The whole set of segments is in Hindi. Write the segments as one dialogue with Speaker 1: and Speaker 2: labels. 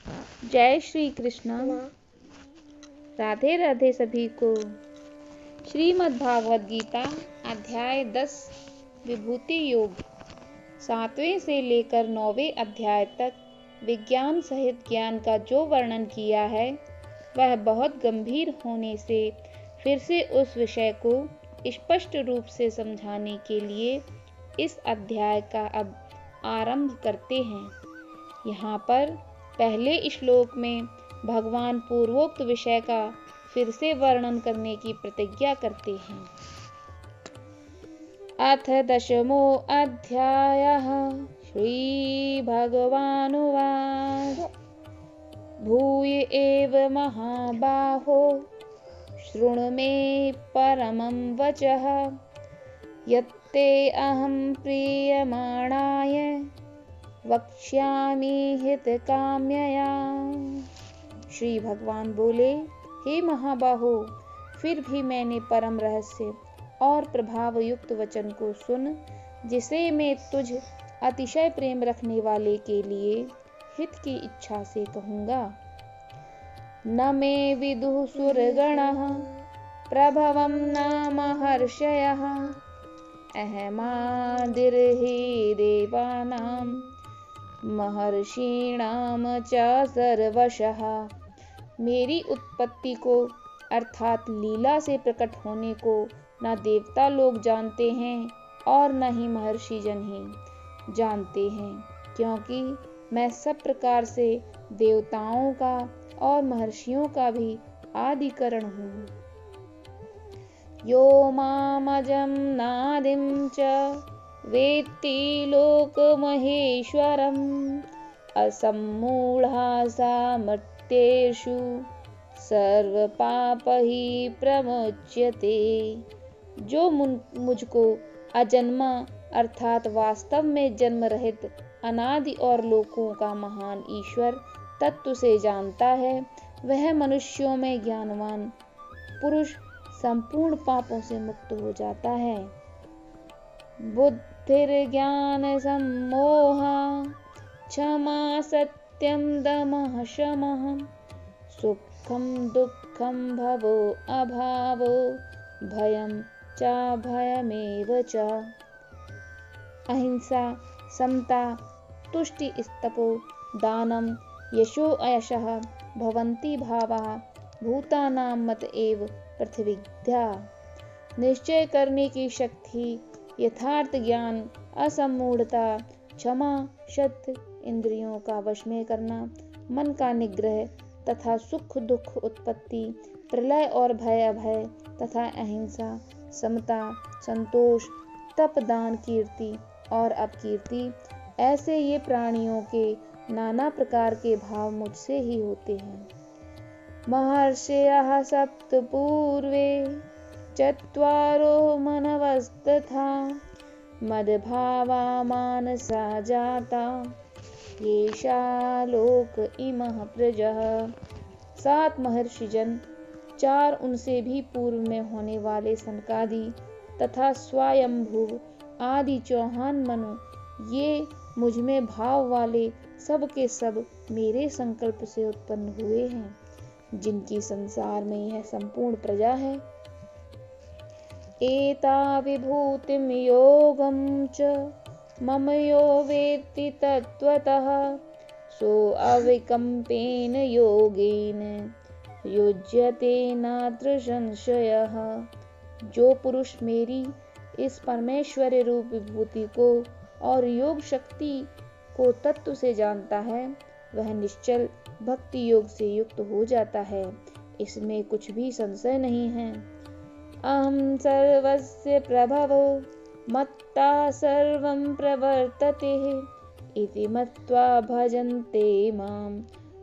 Speaker 1: जय श्री कृष्ण। राधे राधे सभी को। श्रीमद् भागवत गीता अध्याय 10 विभूति योग 7वें से लेकर 9वें अध्याय तक विज्ञान सहित ज्ञान का जो वर्णन किया है वह बहुत गंभीर होने से फिर से उस विषय को स्पष्ट रूप से समझाने के लिए इस अध्याय का अब आरंभ करते हैं। यहाँ पर पहले श्लोक में भगवान पूर्वोक्त विषय का फिर से वर्णन करने की प्रतिज्ञा करते हैं। अथ 10मो अध्यायः श्री भगवानुवाच भूय एव महाबाहो शृणु मे परमं वचः यत्ते अहं प्रीयमाणाय वक्ष्यामि हितकाम्यया। श्री भगवान बोले, हे महाबाहो, फिर भी मैंने परम रहस्य और प्रभाव युक्त वचन को सुन, जिसे मैं तुझ अतिशय प्रेम रखने वाले के लिए हित की इच्छा से कहूँगा। न मे विदुः सुरगणः प्रभवं न महर्षयः अहमादिर्हि देवानां महर्षीणां च सर्वशः। मेरी उत्पत्ति को अर्थात लीला से प्रकट होने को न देवता लोग जानते हैं और न ही महर्षि जन ही जानते हैं, क्योंकि मैं सब प्रकार से देवताओं का और महर्षियों का भी आदिकरण हूँ। यो मामजं नादिं च वेत्ति लोकमहेश्वरम् असम्मूढा सामर्थ्येषु सर्वपापैः प्रमुच्यते। जो मुझको अजन्मा अर्थात वास्तव में जन्म रहित अनादि और लोकों का महान ईश्वर तत्व से जानता है, वह मनुष्यों में ज्ञानवान पुरुष संपूर्ण पापों से मुक्त हो जाता है। बुद्धिर्ज्ञान सम्मोहा क्षमा सत्यम दमः शमः सुखम दुःखम भवो अभावो भयं च भयमेव च। अहिंसा, समता, तुष्टि, स्तपो, दानम, यशो यशः भवन्ति भावाः भूतानां मत एव पृथ्वीद्या। निश्चय करने की शक्ति, यथार्थ ज्ञान, असम्मूढ़ता, क्षमा, सत्य, इंद्रियों का वश में करना, मन का निग्रह तथा सुख दुख उत्पत्ति, प्रलय और भय अभय तथा अहिंसा, समता, संतोष, तप, दान, कीर्ति और अपकीर्ति, ऐसे ये प्राणियों के नाना प्रकार के भाव मुझसे ही होते हैं। महर्षयः सप्त पूर्वे चत्वारो मनवस्तथा मद्भावा मानसा जाता येषा लोक इमः प्रजः। 7 महर्षि जन, 4 उनसे भी पूर्व में होने वाले सनकादि तथा स्वयंभुव आदि चौहान मनु, ये मुझ में भाव वाले सब के सब मेरे संकल्प से उत्पन्न हुए हैं, जिनकी संसार में यह संपूर्ण प्रजा है। एता विभूतिं योगं च मम यो वेत्ति तत्त्वतः सो अविकम्पेन योगेन युज्यते नात्र संशयः। जो पुरुष मेरी इस परमेश्वरी रूप विभूति को और योग शक्ति को तत्व से जानता है, वह निश्चल भक्ति योग से युक्त हो जाता है, इसमें कुछ भी संशय नहीं है। अहं सर्वस्य प्रभवो मत्ता सर्वं प्रवर्तते इति मत्वा भजन्ते मां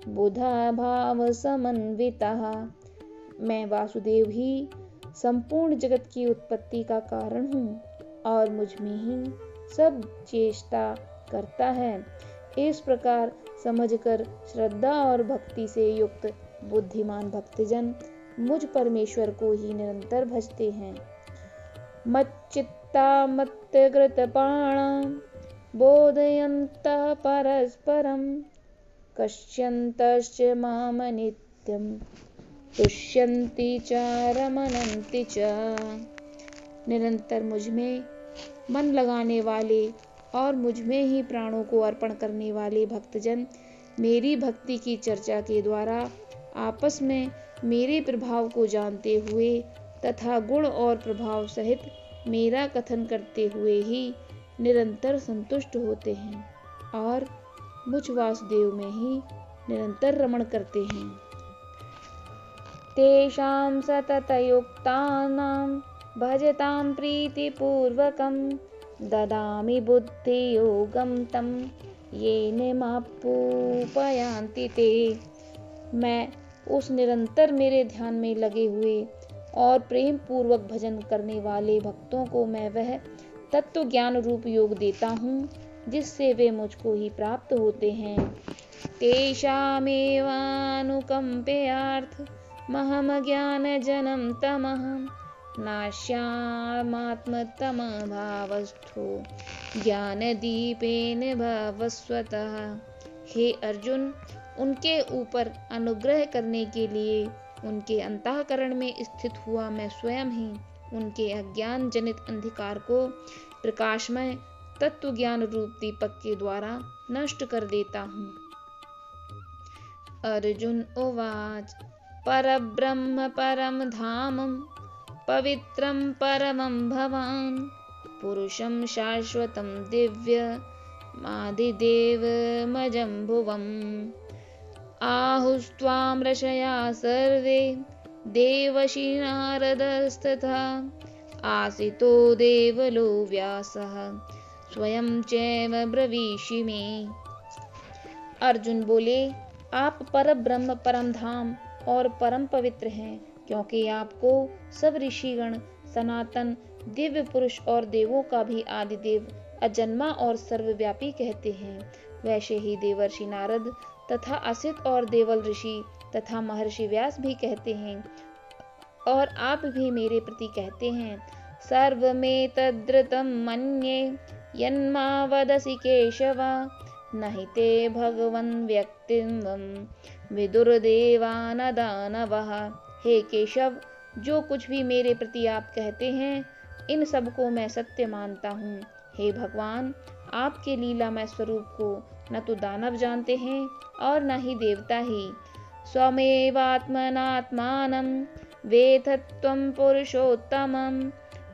Speaker 1: बुधा भाव समन्विताः। मैं वासुदेव ही संपूर्ण जगत की उत्पत्ति का कारण हूँ और मुझ में ही सब चेष्टा करता है। इस प्रकार समझकर श्रद्धा और भक्ति से युक्त बुद्धिमान भक्तजन मुझ परमेश्वर को ही निरंतर भजते हैं। मच्चित्ता मत्कृतपाणा बोधयन्तः परस्परं कष्यन्तश्च माम नित्यं तुष्यन्ति च रमन्ति च। निरंतर मुझ में मन लगाने वाले और मुझ में ही प्राणों को अर्पण करने वाले भक्तजन मेरी भक्ति की चर्चा के द्वारा आपस में मेरे प्रभाव को जानते हुए तथा गुण और प्रभाव सहित मेरा कथन करते हुए ही निरंतर संतुष्ट होते हैं और मुझ वासुदेव में ही निरंतर रमण करते हैं। तेषां सततयुक्तानां भजतां प्रीतिपूर्वकं ददामि बुद्धियोगं तं येन माप्युपयान्ति ते। मैं उस निरंतर मेरे ध्यान में लगे हुए और प्रेम पूर्वक भजन करने वाले भक्तों को मैं वह तत्व ज्ञान रूप योग देता हूँ जिससे वे मुझको ही प्राप्त होते हैं। तेषामेवानुकम्पयार्थ महम ज्ञान जनम तमः नाश्यामात्मतमभावस्थो ज्ञान दीपेन भवस्वतः। हे अर्जुन, उनके ऊपर अनुग्रह करने के लिए उनके अंतःकरण में स्थित हुआ मैं स्वयं ही उनके अज्ञान जनित अंधकार को प्रकाशमय तत्व ज्ञान रूप दीपक के द्वारा नष्ट कर देता हूँ। अर्जुन उवाच परब्रह्म परम धामं पवित्रं परमं भवान् पुरुषं शाश्वतं दिव्यमादिदेवमजम्भुवम् आहुस्त्वां ऋषया सर्वे देवशी नारदस्तथा आसितो देवलो व्यासः स्वयं चैव ब्रवीषि मे। अर्जुन बोले, आप परब्रह्म परम धाम और परम पवित्र हैं, क्योंकि आपको सब ऋषिगण सनातन दिव्य पुरुष और देवों का भी आदिदेव अजन्मा और सर्वव्यापी कहते हैं। वैसे ही देवर्षि नारद तथा असित और देवल ऋषि तथा महर्षि व्यास भी कहते हैं और आप भी मेरे प्रति कहते हैं। सर्वमेतद्ऋतं मन्ये यन्मा वदसि केशव नहि ते भगवन् व्यक्तिं विदुर्देवा न दानवः। हे केशव, जो कुछ भी मेरे प्रति आप कहते हैं इन सबको मैं सत्य मानता हूँ। हे भगवान, आपके लीलामय स्वरूप को न तो दानव जानते हैं और न ही देवता ही। स्वमेवात्मनात्मानं वेत्थत्वं पुरुषोत्तमं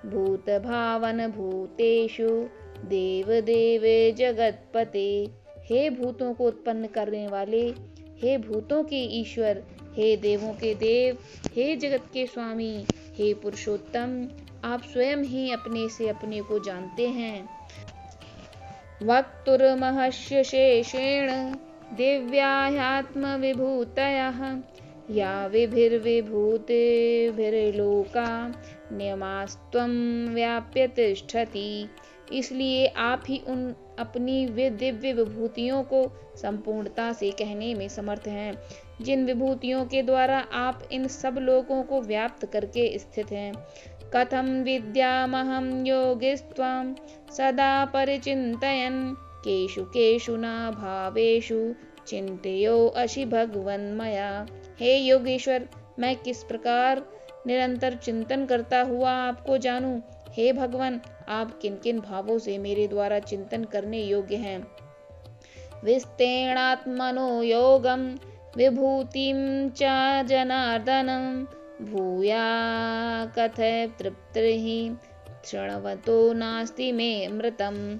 Speaker 1: भूतभावन भूतेषु देवदेव जगत्पते। हे भूतों को उत्पन्न करने वाले, हे भूतों के ईश्वर, हे देवों के देव, हे जगत के स्वामी, हे पुरुषोत्तम, आप स्वयं ही अपने से अपने को जानते हैं। वक्तुर्महस्य शेषेण दिव्याह्यात्मविभूतयः या विभिर्विभूतिभिर्लोका नियमास्त्वं व्याप्य तिष्ठति। इसलिए आप ही उन अपनी वे दिव्य विभूतियों को संपूर्णता से कहने में समर्थ हैं, जिन विभूतियों के द्वारा आप इन सब लोगों को व्याप्त करके स्थित हैं। कथं विद्यामहं योगिस्त्वां सदा परिचिन्तयन् केषु केषु न भावेषु चिन्तयोऽसि भगवन्मया। हे योगेश्वर, मैं किस प्रकार निरंतर चिंतन करता हुआ आपको जानूं। हे भगवान, आप किन किन भावों से मेरे द्वारा चिंतन करने योग्य हैं। विस्तेणात्मनो योगं विभूतिं च जनार्दनं भूया कथय तृप्तिर्हि शृण्वतो नास्ति मे अमृतम्।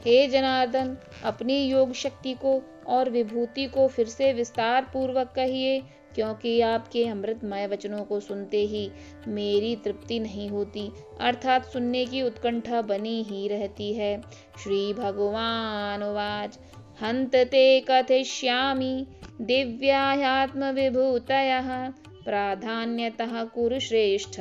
Speaker 1: हे जनार्दन, अपनी योग शक्ति को और विभूति को फिर से विस्तार पूर्वक कहिए, क्योंकि आपके अमृतमय वचनों को सुनते ही मेरी तृप्ति नहीं होती, अर्थात सुनने की उत्कंठा बनी ही रहती है। श्री भगवान उवाच हन्त ते कथयिष्यामि दिव्याह्यात्मविभूतयः प्राधान्यतः कुरु श्रेष्ठ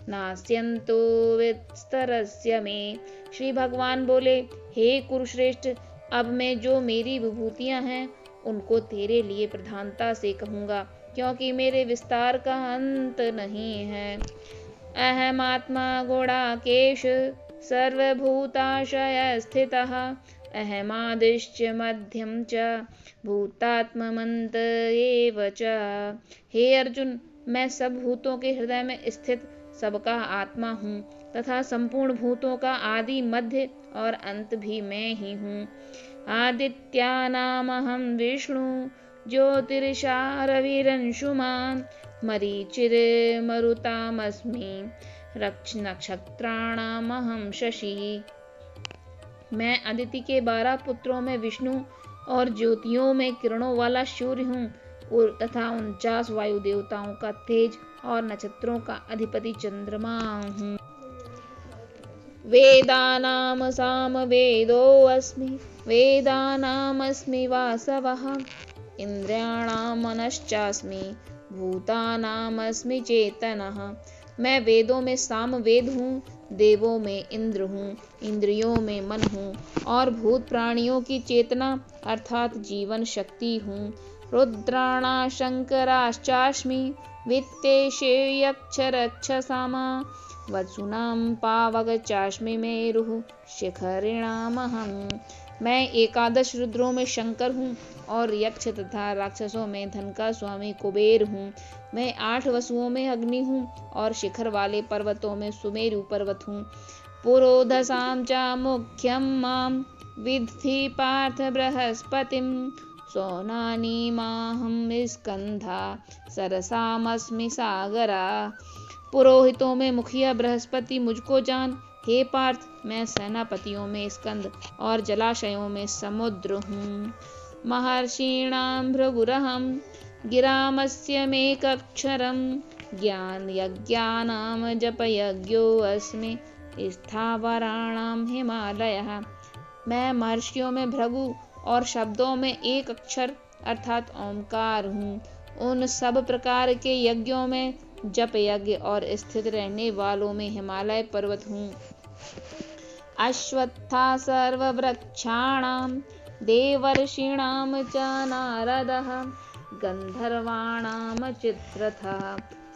Speaker 1: नास्यन्तो विस्तरस्य मे। श्री भगवान बोले, हे कुरुश्रेष्ठ, अब मैं जो मेरी विभूतियां हैं उनको तेरे लिए प्रधानता से कहूँगा, क्योंकि मेरे विस्तार का अंत नहीं है। अहमात्मा गुणाकेश सर्वभूताशय स्थितः अहमादिश्च मध्यम च भूतात्ममन्त एव च। हे अर्जुन, मैं सब भूतों के हृदय में स्थित सबका आत्मा हूँ तथा संपूर्ण भूतों का आदि, मध्य और अंत भी मैं ही हूँ। आदित्यानामहं विष्णु ज्योतिषा रविरंशुमान् मरीचिर्मरुतामस्मि नक्षत्राणामहं शशि। मैं अदिति के 12 पुत्रों में विष्णु और ज्योतियों में किरणों वाला सूर्य हूँ तथा 49 वायु देवताओं का तेज और नक्षत्रों का अधिपति चंद्रमा हूँ। वेदानाम सामवेदोऽस्मि वेदानामस्मि वासवः इंद्रियाणां मनश्चास्मि भूतानामस्मि चेतनः। मैं वेदों में सामवेद हूँ, देवों में इंद्र हूँ, इंद्रियों में मन हूँ और भूत प्राणियों की चेतना अर्थात जीवन शक्ति हूँ। रुद्राणा शंकराश्चास्मि वित्तेषे यक्षरक्षसामा वसुनां पावगचास्मि मेरुः शिखरिणामहम्। मैं 11 रुद्रों में शंकर हूँ और यक्ष तथा राक्षसों में धन का स्वामी कुबेर हूँ। मैं 8 वसुओं में अग्नि हूँ और शिखर वाले पर्वतों में सुमेरु पर्वत हूँ। पुरोधसां च मुख्यं मां विद्धि पार्थ बृहस्पतिं सोनानी माहं स्कंधा सरसामस्मि सागरा। पुरोहितों में मुखिया बृहस्पति मुझको जान। हे पार्थ, मैं सेनापतियों में स्कंद और जलाशयों में समुद्र हूँ। महर्षीणां भृगुरहं गिरामस्य मेकक्षरं ज्ञान यज्ञानां जपयज्ञोऽस्मि स्थावराणां हिमालयः। मैं महर्षियों में भृगु और शब्दों में एक अक्षर अर्थात ओंकार हूँ। उन सब प्रकार के यज्ञों में जप यज्ञ और स्थित रहने वालों में हिमालय पर्वत हूँ। अश्वत्था सर्ववृक्षाणां देवर्षीणां च नारदः गंधर्वाणां चित्रथः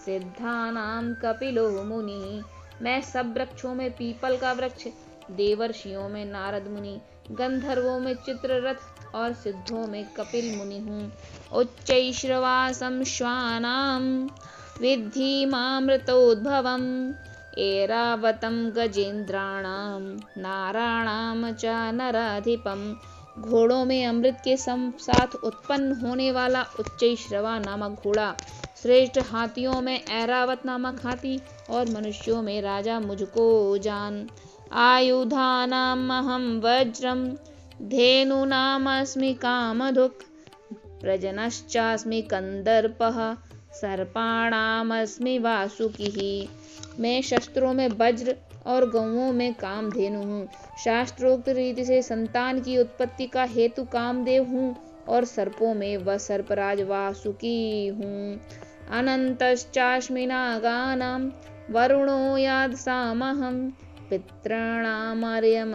Speaker 1: सिद्धानां कपिलो मुनिः। मैं सब वृक्षों में पीपल का वृक्ष, देवर्षियों में नारद मुनि, गंधर्वों में चित्ररथ और सिद्धों में कपिल मुनि हूँ। उच्चैश्रवासं श्वानां विद्धि मामृतोद्भवम् ऐरावतं गजेन्द्राणां नाराणां च नराधिपम्। घोड़ों में अमृत के साथ उत्पन्न होने वाला उच्चैश्रवा नामक घोड़ा, श्रेष्ठ हाथियों में ऐरावत नामक हाथी और मनुष्यों में राजा मुझको जान। आयुधानामहं वज्रं धेनूनामस्मि कामधुक् प्रजनश्चास्मि कंदर्पः सर्पाणामस्मि वासुकिः। मैं शस्त्रों में वज्र और गौओं में कामधेनु हूँ। शास्त्रोक्त रीति से संतान की उत्पत्ति का हेतु कामदेव हूँ और सर्पों में वह सर्पराज वासुकी हूँ। अनंतश्चास्मि नागानां वरुणो यादसामहं पितॄणामर्यम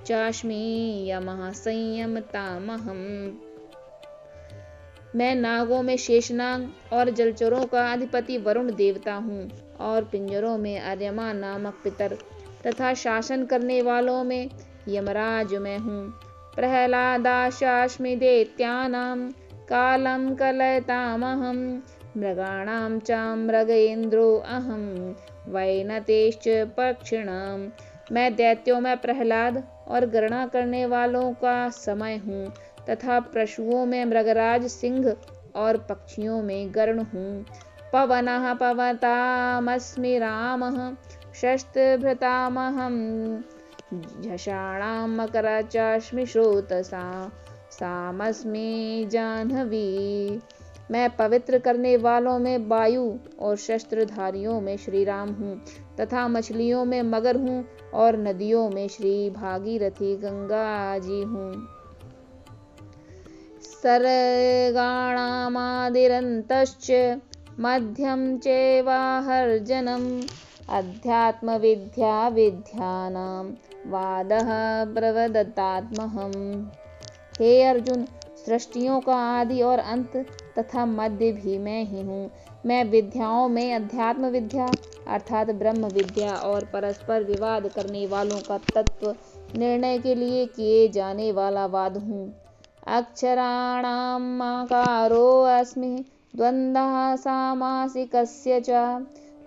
Speaker 1: चास्मि यमः संयमतामहम्। मैं नागों में शेषनाग और जलचरों का अधिपति वरुण देवता हूँ और पिंजरों में अर्यमा नामक पितर तथा शासन करने वालों में यमराज मैं हूँ। प्रहलादाशास्मि दैत्यानां कालं कलयतामहं मृगाणां च मृगेन्द्रो अहं वैनतेश्च पक्षिणां। मैं दैत्यों में प्रहलाद और गणना करने वालों का समय हूँ तथा पशुओं में मृगराज सिंह और पक्षियों में गरुण हूँ। पवनः पवतामस्मि रामः शस्त्रभृतामहं झषाणां मकराचास्मि स्रोतसा सामस्मि जाह्नवी। मैं पवित्र करने वालों में वायु और शस्त्रधारियों में श्री राम हूँ तथा मछलियों में मगर हूँ और नदियों में श्री भागीरथी गंगा जी हूँ। सर्गाणामादिरन्तश्च मध्यं चैवाहर्जनम् अध्यात्मविद्या विद्यानां वादः प्रवदतात्महम्। हे अर्जुन, सृष्टियों का आदि और अंत तथा मध्य भी मैं ही हूँ। मैं विद्याओं में अध्यात्म विद्या अर्थात ब्रह्म विद्या और परस्पर विवाद करने वालों का तत्व निर्णय के लिए किए जाने वाला वाद हूँ। अक्षराणाम् आकारोऽस्मि द्वन्द्वः सामासिकस्य च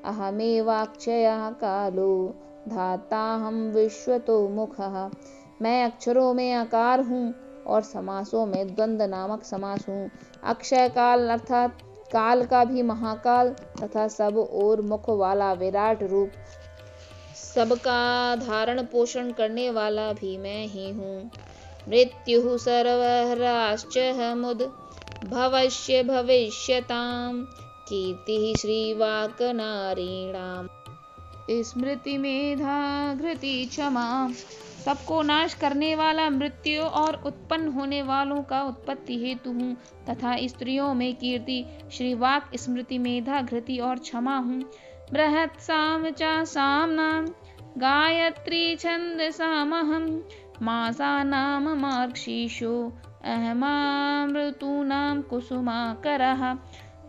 Speaker 1: अहमेवाक्षयः कालो धाताहं विश्वतो मुखः। मैं अक्षरों में आकार हूँ और समासों में द्वंद्व नामक समास हूँ। अक्षय काल अर्थात काल का भी महाकाल तथा सब और मुख वाला विराट रूप, सबका धारण पोषण करने वाला भी मैं ही हूँ। मृत्युः सर्वहराश्च भवस्य भविष्यताम् कीर्तिः श्रीवाक्नारीणाम् स्मृति मेधा घृति क्षमा। सबको नाश करने वाला मृत्यु और उत्पन्न होने वालों का उत्पत्ति हेतु हूँ तथा स्त्रियों में कीर्ति श्रीवाक स्मृति मेधा घृति और क्षमा हूँ। बृहत् साम च सामनाम गायत्री छंदसामहं मासानाम मार्गशीर्षो अहमामृतूनाम कुसुमाकरः।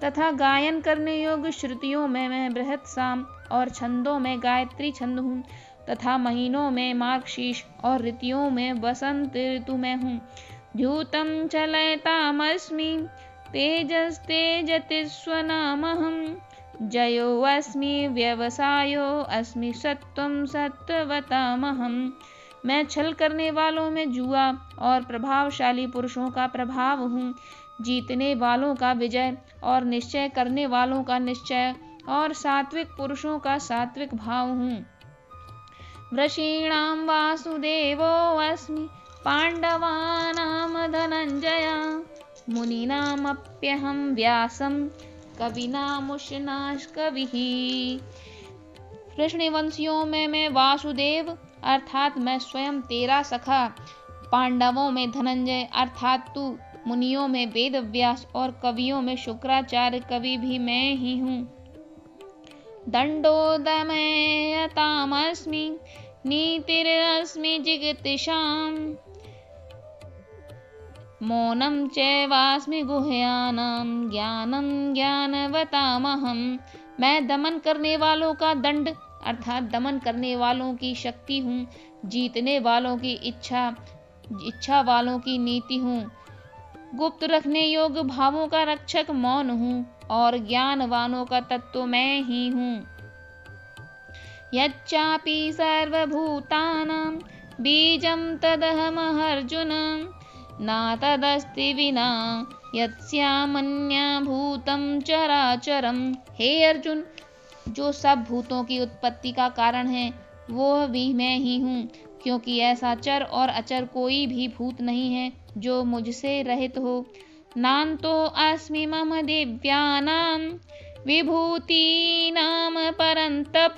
Speaker 1: तथा गायन करने योग्य श्रुतियों में मैं बृहत् साम और छंदों में गायत्री छंद हूँ तथा महीनों में मार्गशीर्ष और ऋतुओं में वसंत ऋतु में हूँ। द्यूतं चलयतामस्मि तेजस्तेजतिस्वनामहं जयो अस्मि व्यवसायो अस्मि सत्वं सत्ववतामहं। मैं छल करने वालों में जुआ और प्रभावशाली पुरुषों का प्रभाव हूँ, जीतने वालों का विजय और निश्चय करने वालों का निश्चय और सात्विक पुरुषों का सात्विक भाव हूँ। वृषीणां वासुदेवो अस्मि पांडवानां धनंजय मुनीनामप्यहं व्यासं कविनामुशनाश कविः। कृष्णवंशियों में मैं वासुदेव अर्थात मैं स्वयं तेरा सखा, पांडवों में धनंजय अर्थात तू, मुनियों में वेदव्यास और कवियों में शुक्राचार्य कवि भी मैं ही हूँ। दंडोदमयतामस्मि नीतिरस्मि जिगतिषाम् मौनं चैवास्मि गुह्यानां ज्ञानं ज्ञानवतामहं। मैं दमन करने वालों का दंड अर्थात दमन करने वालों की शक्ति हूँ, जीतने वालों की इच्छा वालों की नीति हूँ, गुप्त रखने योग्य भावों का रक्षक मौन हूँ और ज्ञानवानों का तत्व मैं ही हूँ। यच्चापि सर्वभूतानां बीजं तदहमर्जुन न तदस्ति विना यत्स्यामन्यभूतं चराचरम्। हे अर्जुन, जो सब भूतों की उत्पत्ति का कारण है वो भी मैं ही हूँ, क्योंकि ऐसा चर और अचर कोई भी भूत नहीं है जो मुझसे रहित हो। नान्तो अस्मि मम दिव्यानां विभूतीनां परन्तप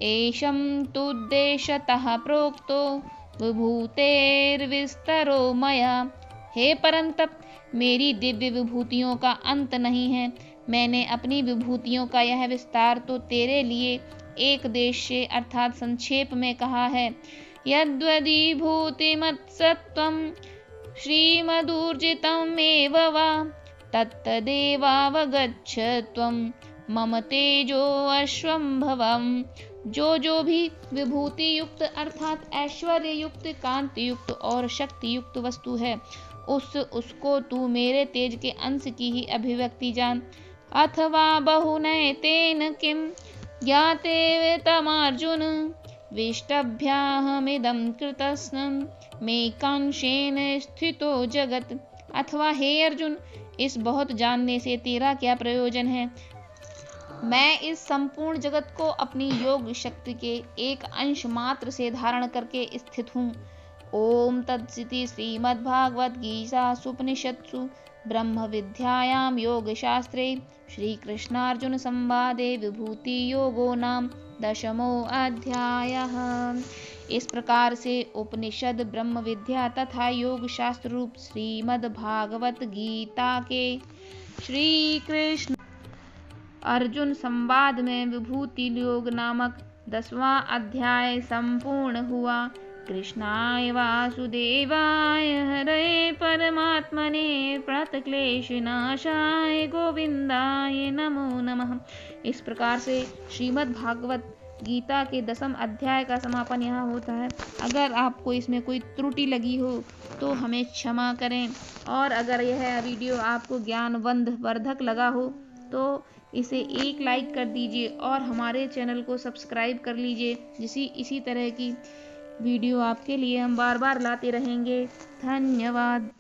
Speaker 1: एषं तुद्देशतः प्रोक्तो विभूतेर्विस्तरो मया। हे परंतप, मेरी दिव्य विभूतियों का अंत नहीं है। मैंने अपनी विभूतियों का यह विस्तार तो तेरे लिए एक देश से अर्थात संक्षेप में कहा है। यद्वदीभूतिमत्सत्त्वं श्रीमदूर्जितमेव वा तत्तदेवावगच्छ त्वं मम तेजो अश्वम्भवम्। जो भी विभूति युक्त अर्थात ऐश्वर्य युक्त, कांति युक्त और शक्ति युक्त वस्तु है उसको तू मेरे तेज के अंश की ही अभिव्यक्ति जान। अथवा बहुनैतेन किं ज्ञाते तमार्जुन विष्टभ्याहमिदं कृतस्नं मेकांशेन स्थितो जगत्। अथवा हे अर्जुन, इस बहुत जानने से तेरा क्या प्रयोजन है? मैं इस संपूर्ण जगत को अपनी योग शक्ति के एक अंश मात्र से धारण करके स्थित हूँ। ओम तत्सदिति श्रीमद्भागवत गीतासु उपनिषत्सु ब्रह्म विद्यायां योग शास्त्रे श्री कृष्णार्जुन संवादे विभूति योगो नाम 10वां अध्यायः। इस प्रकार से उपनिषद, ब्रह्म विद्या तथा योग शास्त्र रूप श्रीमद् भागवत गीता के श्री कृष्ण अर्जुन संवाद में विभूति योग नामक 10वां अध्याय संपूर्ण हुआ। कृष्णाय वासुदेवाय हरे परमात्मने प्रणतक्लेशनाशाय गोविंदाय नमो नमः। इस प्रकार से श्रीमद् भागवत गीता के 10वें अध्याय का समापन यहाँ होता है। अगर आपको इसमें कोई त्रुटि लगी हो तो हमें क्षमा करें, और अगर यह वीडियो आपको ज्ञानवर्धक लगा हो तो इसे एक लाइक कर दीजिए और हमारे चैनल को सब्सक्राइब कर लीजिए। इसी तरह की वीडियो आपके लिए हम बार बार लाते रहेंगे। धन्यवाद।